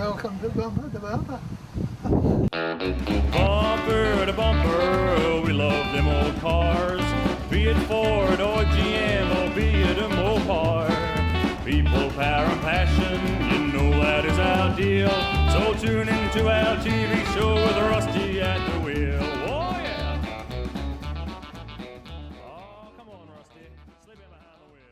Welcome to Bumper to Bumper. Bumper to bumper, we love them old cars. Be it Ford or GM or be it a Mopar. People, power and passion, you know that is our deal. So tune into our TV show with Rusty at the wheel. Oh yeah! Oh, come on, Rusty. Slip in behind the wheel.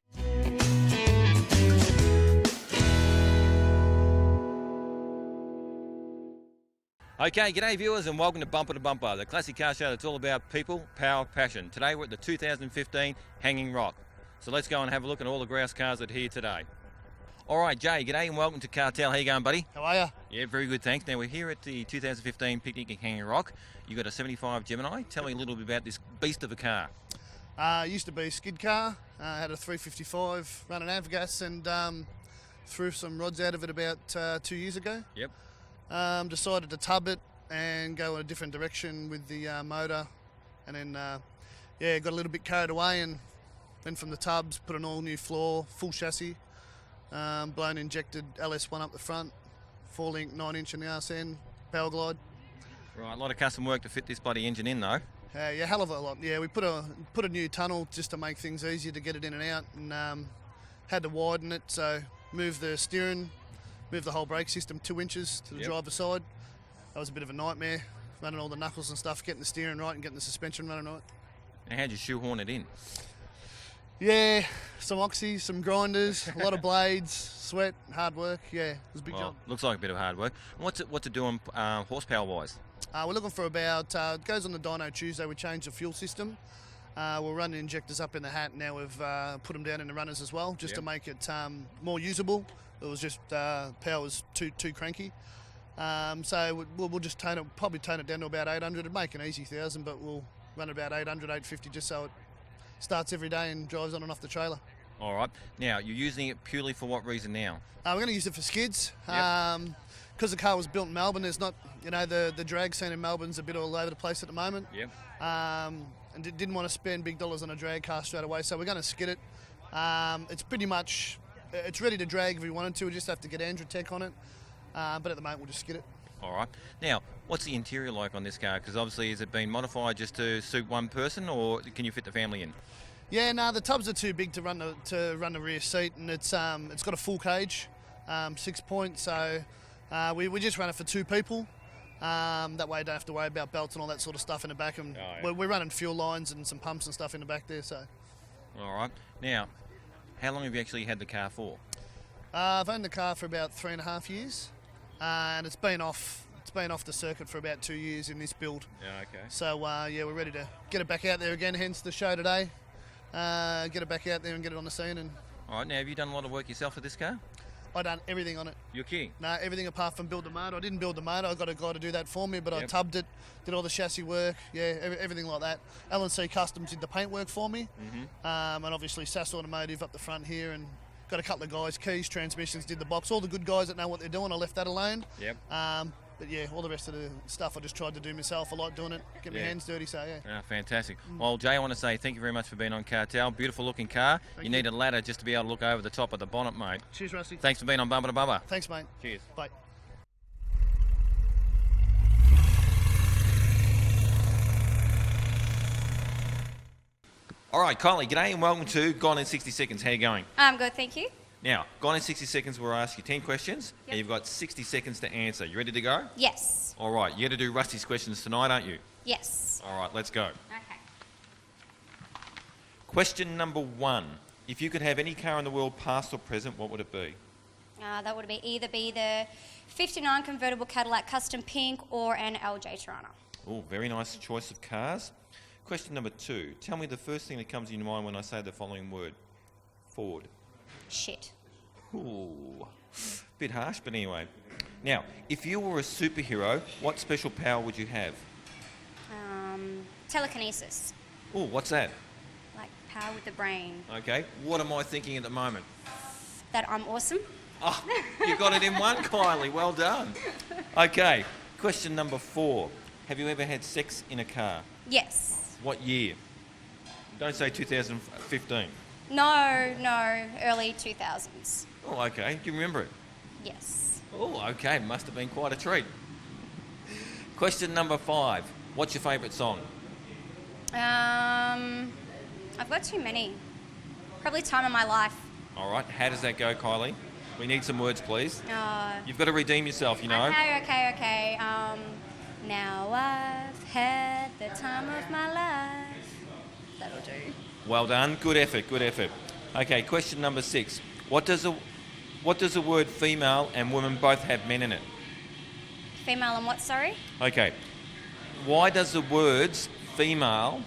Okay, g'day viewers and welcome to Bumper, the classic car show that's all about people, power, passion. Today we're at the 2015 Hanging Rock. So let's go and have a look at all the grouse cars that are here today. Alright Jay, g'day and welcome to Cartel. How you going, buddy? How are you? Yeah, very good, thanks. Now we're here at the 2015 picnic at Hanging Rock. You got a 75 Gemini. Tell me a little bit about this beast of a car. Used to be a skid car, had a 355 running avgas and threw some rods out of it about 2 years ago. Yep. Decided to tub it and go in a different direction with the motor, and then got a little bit carried away and went from the tubs, put an all new floor, full chassis, blown injected LS1 up the front, 4-link 9-inch in the arse end, power glide. Right, a lot of custom work to fit this bloody engine in though. Yeah, hell of a lot. Yeah, we put a new tunnel just to make things easier to get it in and out, and had to widen it, so moved the steering, moved the whole brake system 2 inches to the driver's side. That was a bit of a nightmare, running all the knuckles and stuff, getting the steering right and getting the suspension running right. And how'd you shoehorn it in? Yeah, some oxy, some grinders, a lot of blades, sweat, hard work. Yeah, it was a big job. Looks like a bit of hard work. What's it doing horsepower wise? We're looking for about, it goes on the dyno Tuesday, we changed the fuel system. We're running injectors up in the hat, now we've put them down in the runners as well, just to make it more usable. It was just power was too cranky. So we'll just probably tone it down to about 800. It'd make an easy 1,000, but we'll run about 800, 850 just so it starts every day and drives on and off the trailer. All right. Now, you're using it purely for what reason now? We're going to use it for skids. Yep. Because the car was built in Melbourne, there's not, the drag scene in Melbourne's a bit all over the place at the moment. Yep. And didn't want to spend big dollars on a drag car straight away, so we're going to skid it. It's pretty much, it's ready to drag if we wanted to. We just have to get Andrew Tech on it. But at the moment, we'll just skid it. All right. Now, what's the interior like on this car? Because obviously, has it been modified just to suit one person, or can you fit the family in? Yeah, no, the tubs are too big to run the rear seat, and it's got a full cage, 6 points, so we just run it for 2 people. That way, you don't have to worry about belts and all that sort of stuff in the back. And we're running fuel lines and some pumps and stuff in the back there. So. All right. Now, how long have you actually had the car for? I've owned the car for about 3.5 years, and it's been off the circuit for about 2 years in this build. Yeah, okay. So we're ready to get it back out there again. Hence the show today. Get it back out there and get it on the scene. And all right. Now, have you done a lot of work yourself for this car? I've done everything on it. You're kidding? No, everything apart from build the motor. I didn't build the motor. I got a guy to do that for me, but Yep. I tubbed it, did all the chassis work, everything like that. L&C Customs did the paint work for me, and obviously SAS Automotive up the front here, and got a couple of guys, keys, transmissions, did the box. All the good guys that know what they're doing, I left that alone. Yep. But yeah, all the rest of the stuff I just tried to do myself. I like doing it, get my hands dirty, so yeah. Fantastic. Well, Jay, I want to say thank you very much for being on Cartel. Beautiful looking car. You need a ladder just to be able to look over the top of the bonnet, mate. Cheers, Rusty. Thanks for being on Bumper to Bumper. Thanks, mate. Cheers. Bye. All right, Kylie, g'day and welcome to Gone in 60 Seconds. How you going? I'm good, thank you. Now, Gone in 60 Seconds, we'll ask you 10 questions, and you've got 60 seconds to answer. You ready to go? Yes. All right, you're going to do Rusty's questions tonight, aren't you? Yes. All right, let's go. Okay. Question number 1. If you could have any car in the world, past or present, what would it be? That would either be the 59 convertible Cadillac Custom Pink or an LJ Tirana. Oh, very nice choice of cars. Question number 2. Tell me the first thing that comes to your mind when I say the following word. Ford. Shit. Ooh, bit harsh, but anyway. Now, if you were a superhero, what special power would you have? Telekinesis. Oh, what's that? Like power with the brain. Okay, what am I thinking at the moment? That I'm awesome. Oh, you got it in one, Kylie. Well done. Okay, question number 4. Have you ever had sex in a car? Yes. What year? Don't say 2015. No, early 2000s. Oh, okay. Do you remember it? Yes. Oh, okay. Must have been quite a treat. Question number 5. What's your favourite song? I've got too many. Probably Time of My Life. All right. How does that go, Kylie? We need some words, please. Uh, You've got to redeem yourself, you know. Okay. Now I've had the time of my life. That'll do. Well done. Good effort. Okay, question number 6. What does the word female and woman both have men in it? Female and what, sorry? Okay. Why does the words female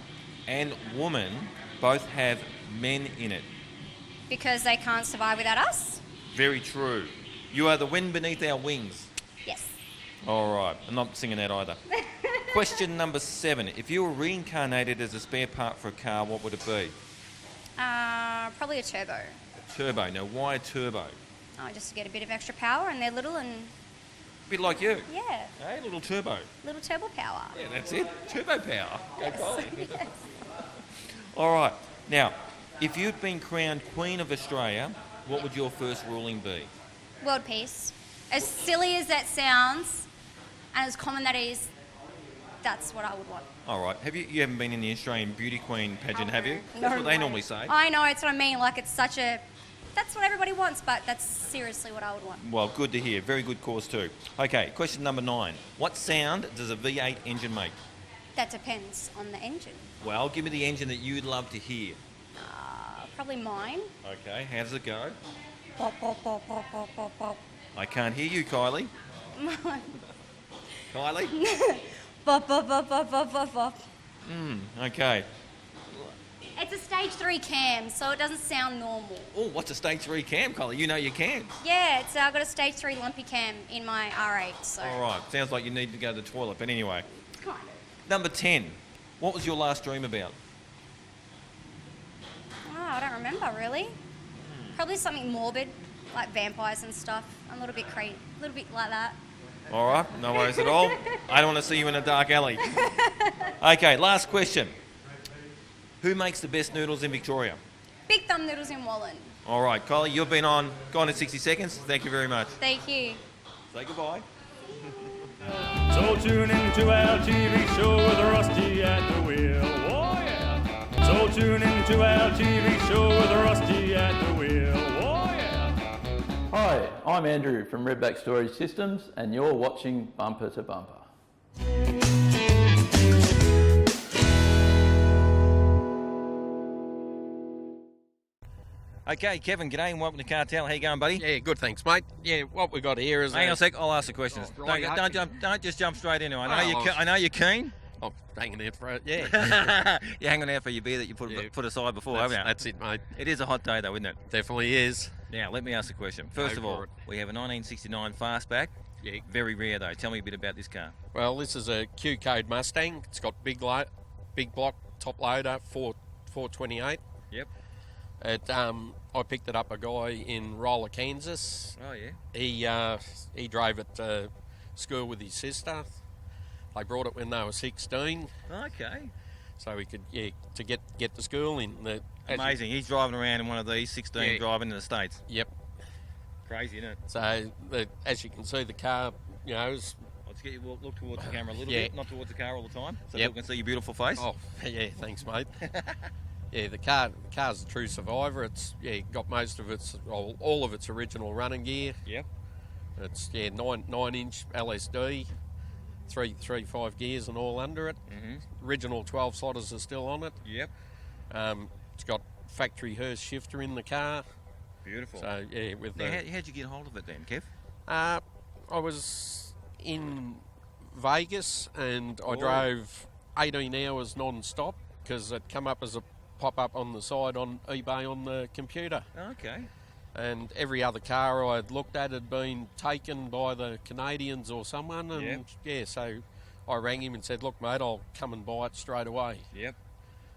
and woman both have men in it? Because they can't survive without us? Very true. You are the wind beneath our wings. Yes. All right. I'm not singing that either. Question number 7. If you were reincarnated as a spare part for a car, what would it be? Probably a turbo. Turbo. Now, why a turbo? Oh, just to get a bit of extra power, and they're little and, A bit like you. yeah, Hey, little turbo. little turbo power. Yeah, that's it. Turbo power. Go Colin. Yes. All right. Now, if you'd been crowned Queen of Australia, what would your first ruling be? World peace. As silly as that sounds, and as common that is, that's what I would want. All right. You haven't been in the Australian Beauty Queen pageant, have you? No That's what they way. normally say. I know, it's what I mean. Like, it's such a... That's what everybody wants, but that's seriously what I would want. Well, good to hear. Very good cause too. Okay, question number 9. What sound does a V8 engine make? That depends on the engine. Well, give me the engine that you'd love to hear. Probably mine. Okay, how does it go? Pop, pop, pop, pop, pop, pop, pop. I can't hear you, Kylie. Kylie? Pop, pop, pop, pop, pop, pop, pop. Okay. It's a stage 3 cam, so it doesn't sound normal. Oh, what's a stage 3 cam, Kylie? You know your cams. Yeah, I've got a stage 3 lumpy cam in my R8, so... All right. Sounds like you need to go to the toilet, but anyway. Kind of. Number 10. What was your last dream about? Oh, I don't remember, really. Probably something morbid, like vampires and stuff. I'm a little bit crazy, a little bit like that. All right, no worries at all. I don't want to see you in a dark alley. Okay, last question. Who makes the best noodles in Victoria? Big Thumb Noodles in Wallen. All right, Kylie, you've been on Gone in 60 Seconds. Thank you very much. Thank you. Say goodbye. So tune into our TV show with Rusty at the wheel. Oh yeah. So tune into our TV show with Rusty at the wheel. Oh yeah. Hi, I'm Andrew from Redback Storage Systems and you're watching Bumper to Bumper. Okay, Kevin, g'day and welcome to Cartel. How you going, buddy? Yeah, good, thanks, mate. Yeah, what we got here is... Hang on a sec, I'll ask the questions. Oh, right, Don't just jump straight into it. Oh, I know you're keen. I'm hanging out for it, yeah. You're hanging out for your beer that you put aside before, haven't you? That's it, mate. It is a hot day, though, isn't it? Definitely is. Now, let me ask the question. First Go of all, for it. we have a 1969 Fastback. Yeah. Very rare, though. Tell me a bit about this car. Well, this is a Q-code Mustang. It's got big block, top loader, 428. Yep. I picked it up a guy in Rolla, Kansas. Oh, yeah. He drove it to school with his sister. They brought it when they were 16, Okay. so we could to get to school in. Amazing. He's driving around in one of these, 16, Yeah. driving in the States. Yep. Crazy, isn't it? So as you can see, the car, is Let's get you look towards the camera a little Yeah. bit, not towards the car all the time, so Yep. people can see your beautiful face. Oh, yeah, thanks, mate. Yeah, the car's a true survivor. It's got most of its, all of its original running gear. Yep. It's 9-inch LSD, 3.5 gears and all under it. Mm-hmm. Original 12 slotters are still on it. Yep. It's got factory Hurst shifter in the car. Beautiful. So with Now, the how'd you get hold of it then, Kev? I was in Vegas and I Oh. drove 18 hours non-stop because it come up as a pop-up on the side on eBay on the computer. Okay. And every other car I'd looked at had been taken by the Canadians or someone. And so I rang him and said, look, mate, I'll come and buy it straight away. Yep.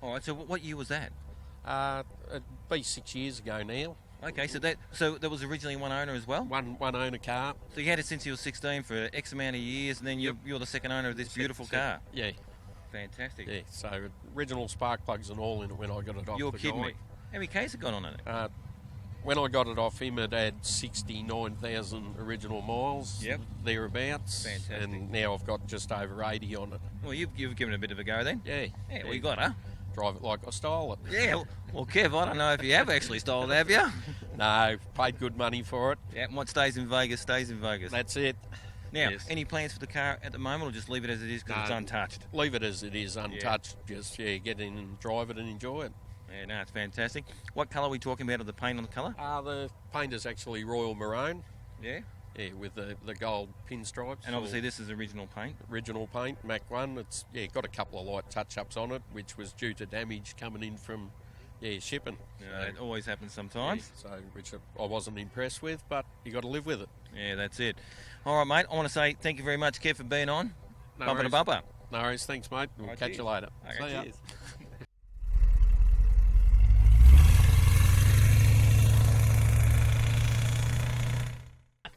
All right. So what year was that? It'd be 6 years ago now. Okay. So that was originally one owner as well. One owner car. So you had it since you were 16 for X amount of years, and then you're the second owner of this beautiful car. Yeah. Fantastic. Yeah. So original spark plugs and all in it when I got it off You're the kidding guy. me. How many Ks have gone on in it? when I got it off him, it had 69,000 original miles, Yep. thereabouts. Fantastic. And now I've got just over 80 on it. Well, you've given it a bit of a go then. Yeah. Yeah, well, you got her. Drive it like I stole it. Yeah, well, Kev, I don't know if you have actually stolen it, have you? No, paid good money for it. Yeah, and what stays in Vegas stays in Vegas. That's it. Now, Yes. any plans for the car at the moment, or just leave it as it is because it's No. untouched? Leave it as it is, untouched. Just, get in and drive it and enjoy it. Yeah, no, it's fantastic. What colour are we talking about of the paint on the colour? The paint is actually royal maroon. Yeah. Yeah, with the gold pinstripes. And obviously this is original paint. Original paint, Mac 1. It's got a couple of light touch-ups on it, which was due to damage coming in from shipping. Yeah, it always happens sometimes. Which I wasn't impressed with, but you got to live with it. Yeah, that's it. All right, mate. I want to say thank you very much, Kev, for being on. No Bumper to worries. bumper. No worries, thanks, mate. We'll Right, catch cheers. you later. Okay, See ya. cheers.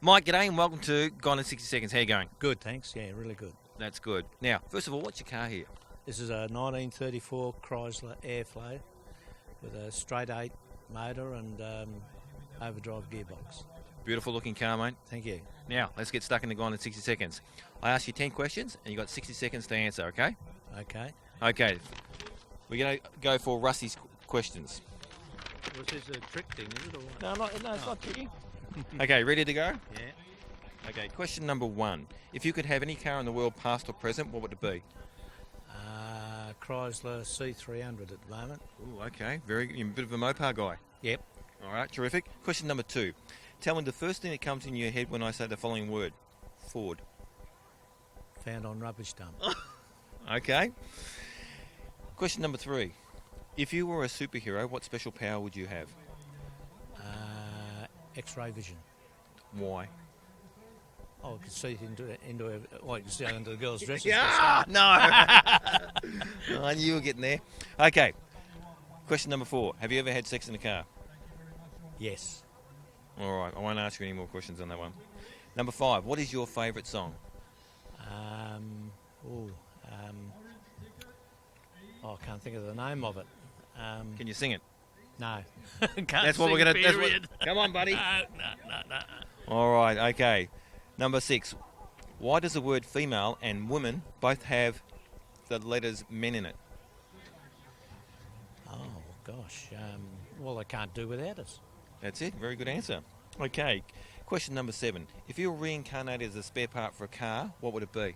Mike, g'day and welcome to Gone in 60 Seconds. How you going? Good, thanks. Yeah, really good. That's good. Now, first of all, what's your car here? This is a 1934 Chrysler Airflow with a straight 8 motor and overdrive gearbox. Beautiful looking car, mate. Thank you. Now, let's get stuck into Gone in 60 Seconds. I ask you 10 questions and you've got 60 seconds to answer, okay? Okay. Okay. We're going to go for Rusty's questions. Was this a trick thing, is it? Or what? No, it's not tricky. Okay, ready to go? Yeah. Okay, question number 1. If you could have any car in the world, past or present, what would it be? Chrysler C300 at the moment. Ooh, okay. You're a bit of a Mopar guy. Yep. All right, terrific. Question number 2. Tell me the first thing that comes in your head when I say the following word. Ford. Found on rubbish dump. Okay. Question number 3. If you were a superhero, what special power would you have? X-ray vision. Why? Oh, I could see into you can see under the girls' dresses. Yeah, no. I knew you were getting there. Okay. Question number 4. Have you ever had sex in a car? Yes. All right. I won't ask you any more questions on that one. Number 5. What is your favourite song? I can't think of the name of it. Can you sing it? No. That's what we're going to... Come on, buddy. No. All right. Okay. Number 6. Why does the word female and woman both have the letters men in it? Oh, gosh. Well, they can't do without us. That's it. Very good answer. Okay. Question number 7. If you were reincarnated as a spare part for a car, what would it be?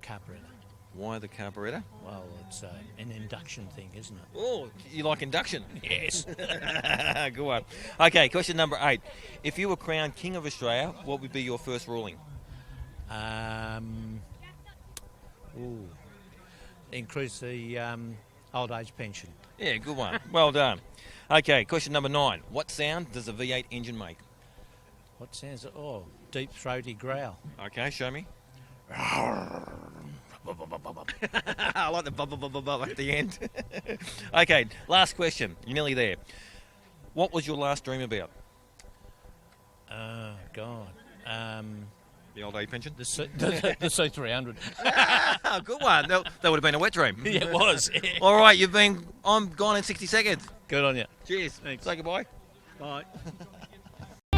Carburetor. Why the carburetor? Well, it's an induction thing, isn't it? Oh, you like induction? Yes. Good one. Okay, question number 8. If you were crowned King of Australia, what would be your first ruling? Increase the old age pension. Yeah, good one. Well done. Okay, question number 9. What sound does a V8 engine make? What sounds? Oh, deep throaty growl. Okay, show me. I like the bub at the end. Okay, last question. You're nearly there. What was your last dream about? God. The old age pension? The C300. Oh, good one. That would have been a wet dream. Yeah, it was. All right, I'm gone in 60 seconds. Good on you. Cheers. Thanks. Say goodbye. Bye.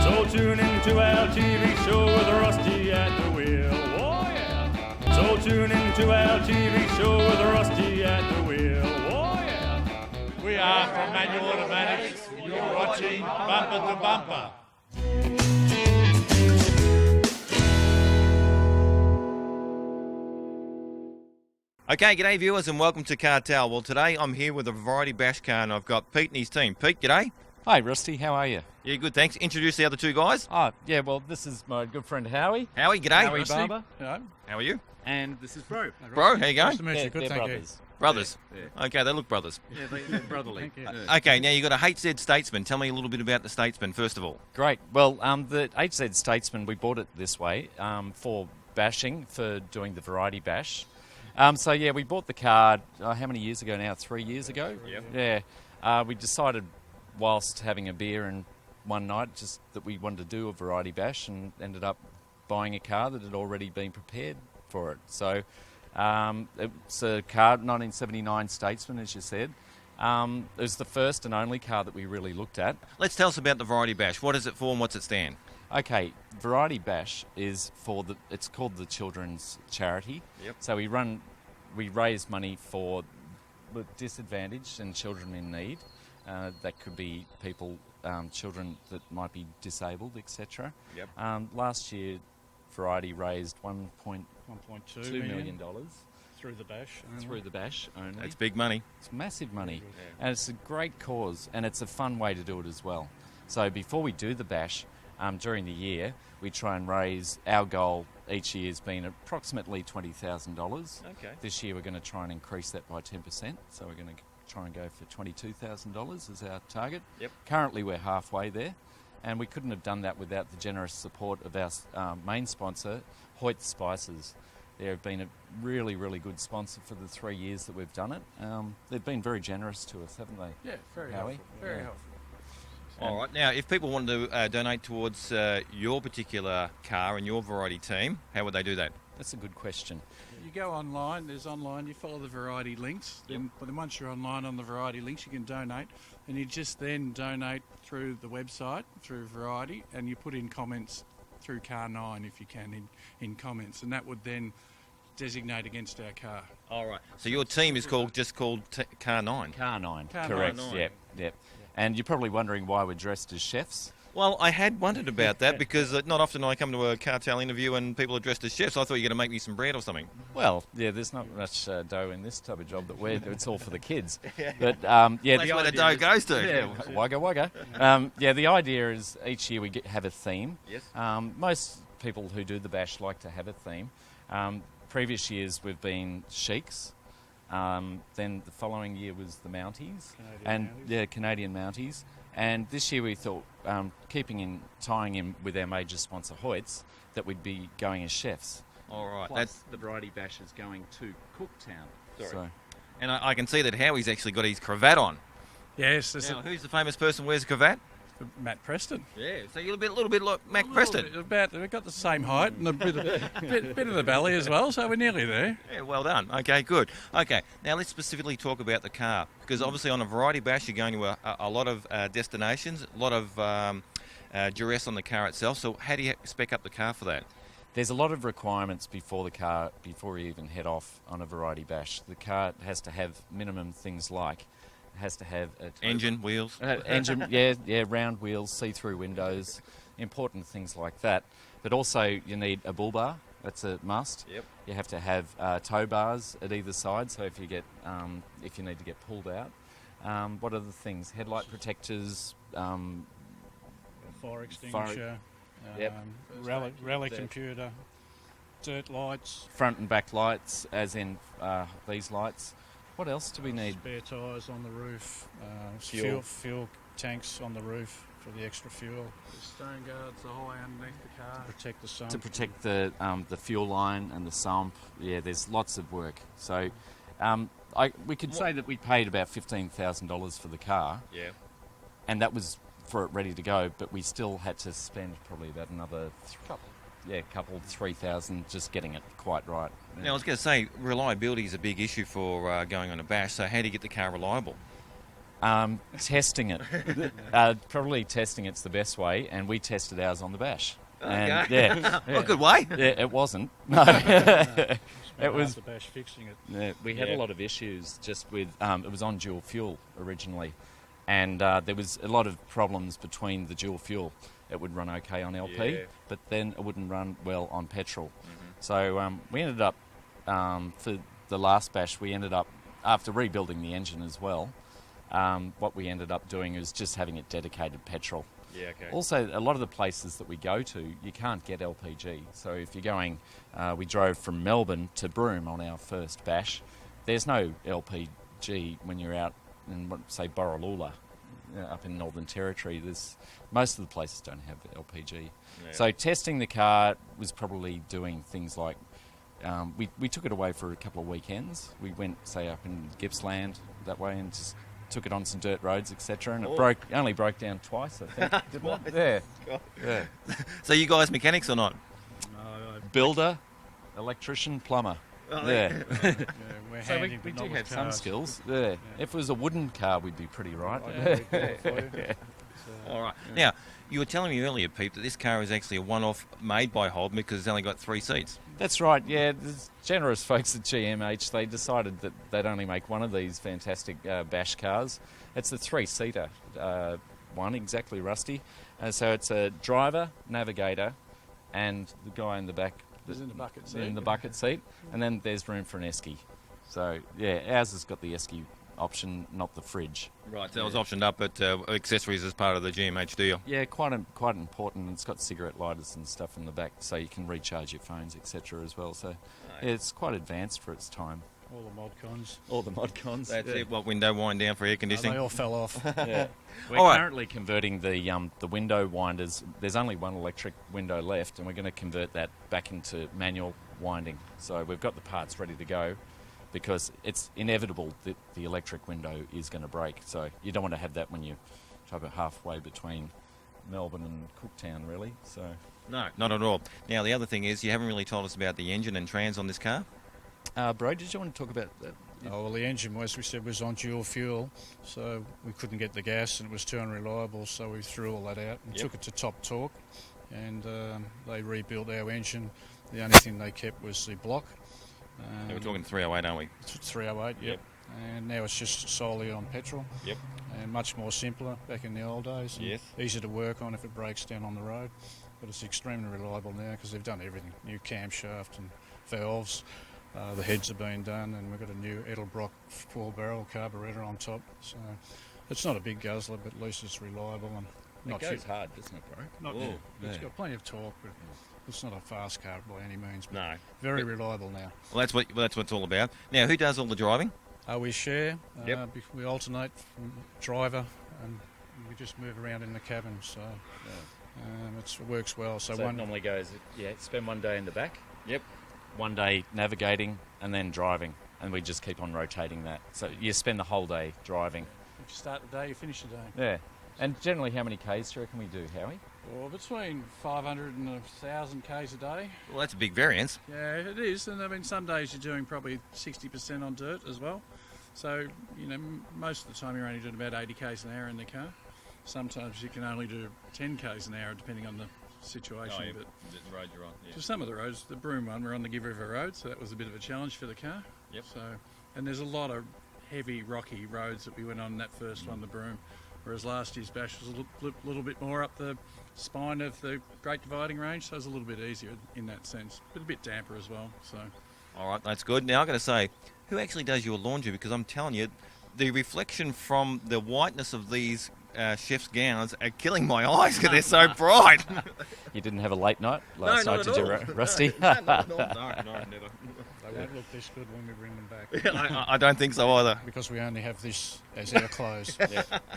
So tune into our TV show with Rusty at the wheel. Oh yeah. So tune into our TV show with Rusty at the wheel. Oh yeah. We are from Manual Automatics. You're watching Bumper to Bumper. Okay, g'day viewers and welcome to Cartel. Well, today I'm here with a variety bash car and I've got Pete and his team. Pete, g'day. Hi, Rusty. How are you? Yeah, good, thanks. Introduce the other two guys. Oh, yeah, well, this is my good friend Howie. Howie, g'day. Howie Barber. Hello. How are you? And this is Bro. Bro, how you going? Nice to meet you. Good, They're thank brothers. Brothers. Yeah. Okay, they look brothers. Yeah, they're brotherly. Okay, now you've got a HZ Statesman. Tell me a little bit about the Statesman, first of all. Great. Well, the HZ Statesman, we bought it this way for bashing, for doing the variety bash. So, yeah, we bought the car, how many years ago now? 3 years ago? Yep. Yeah. We decided whilst having a beer and one night just that we wanted to do a variety bash and ended up buying a car that had already been prepared for it. So it's a car, 1979 Statesman, as you said, It was the first and only car that we really looked at. Let's tell us about the Variety Bash. What is it for and what's it stand? Okay, Variety Bash is for it's called the Children's Charity. Yep. So we raise money for the disadvantaged and children in need. That could be people, children that might be disabled, etc. Yep. Last year, Variety raised $1.2 million through the bash. through the bash only. That's big money. It's massive money, and it's a great cause, and it's a fun way to do it as well. So before we do the bash, during the year, we try and raise, our goal each year has been approximately $20,000. Okay. This year we're going to try and increase that by 10%, so we're going to try and go for $22,000 as our target. Yep. Currently we're halfway there, and we couldn't have done that without the generous support of our main sponsor, Hoyt Spices. They have been a really, really good sponsor for the 3 years that we've done it. They've been very generous to us, haven't they? Yeah, very Howie? helpful. Very helpful. All right. Now, if people wanted to donate towards your particular car and your variety team, how would they do that? That's a good question. You go online, you follow the variety links. Then once you're online on the variety links, you can donate. And you just then donate through the website, through Variety, and you put in comments through Car 9 if you can, in comments. And that would then designate against our car. All right. So your team is called Car 9? Car 9, Car correct. 9. Yep. And you're probably wondering why we're dressed as chefs. Well, I had wondered about that because not often I come to a cartel interview and people are dressed as chefs. I thought you were going to make me some bread or something. Well, yeah, there's not much dough in this type of job that we're. It's all for the kids. But That's where the dough goes to. Yeah, wagga wagga. The idea is each year we have a theme. Yes. Most people who do the bash like to have a theme. Previous years we've been sheiks. Then the following year was the Mounties. Canadian Mounties. And this year we thought, tying in with our major sponsor Hoyts, that we'd be going as chefs. All right. Plus the Variety Bash is going to Cooktown. Sorry. So, And I can see that Howie's actually got his cravat on. Yes, Now, who's the famous person who wears a cravat? Matt Preston. Yeah, so you're a little bit like Mac Preston. We've got the same height and a bit of the belly as well, so we're nearly there. Yeah, well done. Okay, good. Okay, now let's specifically talk about the car, because obviously on a Variety Bash you're going to a lot of destinations, a lot of duress on the car itself. So how do you spec up the car for that? there's a lot of requirements before we even head off on a Variety Bash. The car has to have minimum things like it has to have engine, wheels, round wheels, see-through windows, important things like that. But also you need a bull bar. That's a must. Yep. You have to have tow bars at either side, so if you need to get pulled out. What other things? Headlight protectors. Fire extinguisher. Rally computer. Dirt lights. Front and back lights, as in these lights. What else do we need? Spare tyres on the roof. Fuel tanks on the roof for the extra fuel. The stone guards, the high underneath the car. To protect the sump. To protect the fuel line and the sump. Yeah, there's lots of work. So we could say that we paid about $15,000 for the car. Yeah. And that was for it ready to go, but we still had to spend probably about another couple 3,000 just getting it quite right. Yeah. Now I was going to say reliability is a big issue for going on a bash. So how do you get the car reliable? Testing it. Probably testing it's the best way, and we tested ours on the bash. And, a good way. Yeah, it wasn't. No. It was the bash fixing it. Yeah, we had a lot of issues just with it was on dual fuel originally, and there was a lot of problems between the dual fuel. It would run okay on LP, but then it wouldn't run well on petrol. Mm-hmm. So we ended up for the last bash. We ended up after rebuilding the engine as well. What we ended up doing is just having it dedicated petrol. Yeah, okay. Also, a lot of the places that we go to, you can't get LPG. So if you're going, we drove from Melbourne to Broome on our first bash. There's no LPG when you're out in, say, Borroloola, up in Northern Territory. Most of the places don't have LPG. Yeah. So testing the car was probably doing things like, we took it away for a couple of weekends. We went, say, up in Gippsland that way and just took it on some dirt roads, etc., and it only broke down twice, I think. Didn't it? So you guys mechanics or not? Builder, electrician, plumber. Yeah. We're So handy, we but do not with have some cars. skills. Yeah. If it was a wooden car, we'd be pretty right. I'd be cool for you. All right. Now, you were telling me earlier, Pete, that this car is actually a one-off made by Holden because it's only got 3 seats. That's right, yeah. The generous folks at GMH, they decided that they'd only make one of these fantastic bash cars. It's the 3-seater one, exactly, Rusty. So it's a driver, navigator, and the guy in the back. He's in the bucket seat. In the bucket seat. And then there's room for an esky. So, yeah, ours has got the esky option, not the fridge. Right, so it was optioned up at accessories as part of the GMH deal. Yeah, quite important. It's got cigarette lighters and stuff in the back, so you can recharge your phones, etc. as well. So yeah, it's quite advanced for its time. All the mod cons. All the mod cons. That's it. What, window wind down for air conditioning? They all fell off. Yeah. We're All right. currently converting the window winders. There's only one electric window left, and we're going to convert that back into manual winding. So we've got the parts ready to go, because it's inevitable that the electric window is going to break. So you don't want to have that when you travel halfway between Melbourne and Cooktown, really. So No, not at all. Now, the other thing is, you haven't really told us about the engine and trans on this car. Bro, did you want to talk about that? Oh, well, the engine, as we said, was on dual fuel, so we couldn't get the gas and it was too unreliable, so we threw all that out and took it to Top Torque, and they rebuilt our engine. The only thing they kept was the block. We're talking 308, aren't we? 308, yep. And now it's just solely on petrol. Yep. And much more simpler back in the old days. Yes. Easy to work on if it breaks down on the road. But it's extremely reliable now because they've done everything. New camshaft and valves. The heads are being done, and we've got a new Edelbrock 4-barrel carburettor on top. So it's not a big guzzler, but at least it's reliable. And It goes hard, doesn't it, bro? not It's got plenty of torque, but it's not a fast car by any means. But No. very reliable now. Well, that's what it's all about. Now, who does all the driving? We share. Yep. We alternate from driver, and we just move around in the cabin. So it works well. So So one it normally goes, spend one day in the back. Yep. One day navigating and then driving, and we just keep on rotating that. So you spend the whole day driving. If you start the day, you finish the day. Yeah. And generally, how many Ks do you reckon we do, Howie? Well, between 500 and 1,000 k's a day. Well, that's a big variance. Yeah, it is. And I mean, some days you're doing probably 60% on dirt as well. So, most of the time you're only doing about 80 k's an hour in the car. Sometimes you can only do 10 k's an hour depending on the situation. But the road you're on. so some of the roads, the Broome one, we're on the Give River Road, so that was a bit of a challenge for the car. Yep. So, and there's a lot of heavy, rocky roads that we went on that first one, the Broome. Whereas last year's bash was a little bit more up the spine of the Great Dividing Range, so it was a little bit easier in that sense, but a bit damper as well. So, All right, that's good. Now, I've got to say, who actually does your laundry? Because I'm telling you, the reflection from the whiteness of these chef's gowns are killing my eyes because they're so bright. You didn't have a late night last No, night, not did at you, all. Rusty? No, never. they won't look this good when we bring them back. I don't think so either. Because we only have this as our clothes.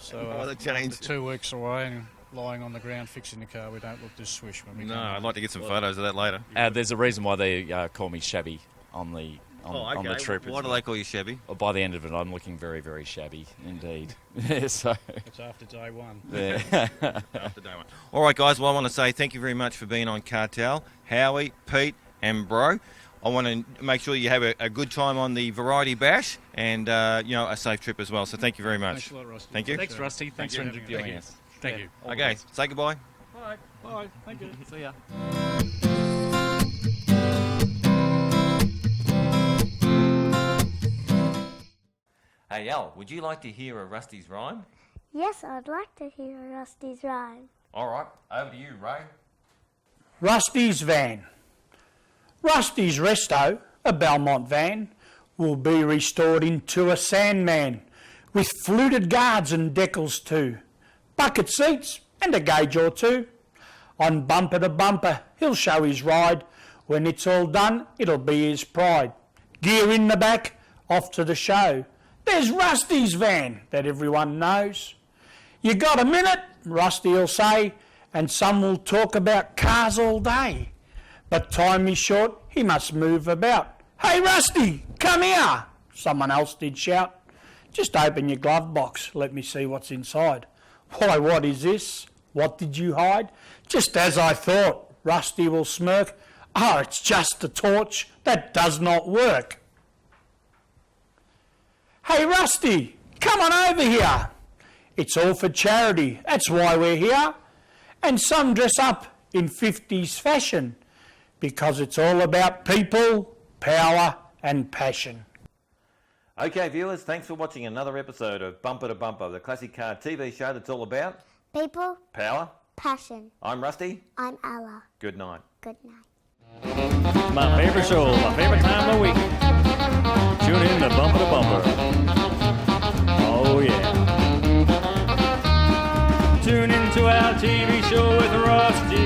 So Oh, the change. after 2 weeks away and lying on the ground fixing the car, we don't look this swish when we No, come I'd home. like to get some photos of that later. There's a reason why they call me shabby on the on the trip. Why do they call you shabby? Well, by the end of it, I'm looking very, very shabby indeed. So, It's after day one. yeah. After day one. All right, guys. Well, I want to say thank you very much for being on Cartel. Howie, Pete, and Bro. I want to make sure you have a good time on the Variety Bash and a safe trip as well. So thank you very much. Thanks a lot, Rusty. Thank you. Thanks, Rusty. Thanks for you for having interviewing us. us. Thank you. Okay, say goodbye. Bye. Bye. Thank you. See ya. Hey, Al, would you like to hear a Rusty's rhyme? Yes, I'd like to hear Rusty's rhyme. All right, over to you, Ray. Rusty's van. Rusty's resto, a Belmont van, will be restored into a Sandman with fluted guards and decals too, bucket seats and a gauge or two. On bumper to bumper, he'll show his ride. When it's all done, it'll be his pride. Gear in the back, off to the show. There's Rusty's van that everyone knows. You got a minute, Rusty'll say, and some will talk about cars all day. But time is short, he must move about. Hey Rusty, come here, someone else did shout. Just open your glove box, let me see what's inside. Why, what is this? What did you hide? Just as I thought, Rusty will smirk. Oh, it's just a torch that does not work. Hey, Rusty, come on over here. It's all for charity, that's why we're here. And some dress up in 50s fashion because it's all about people, power and passion. Okay, viewers, thanks for watching another episode of Bumper to Bumper, the classic car TV show that's all about People, power. passion. I'm Rusty. I'm Ella. Good night. Good night. My favorite show, my favorite time of the week. Tune in to Bumper. Oh yeah. Tune into our TV show with Rusty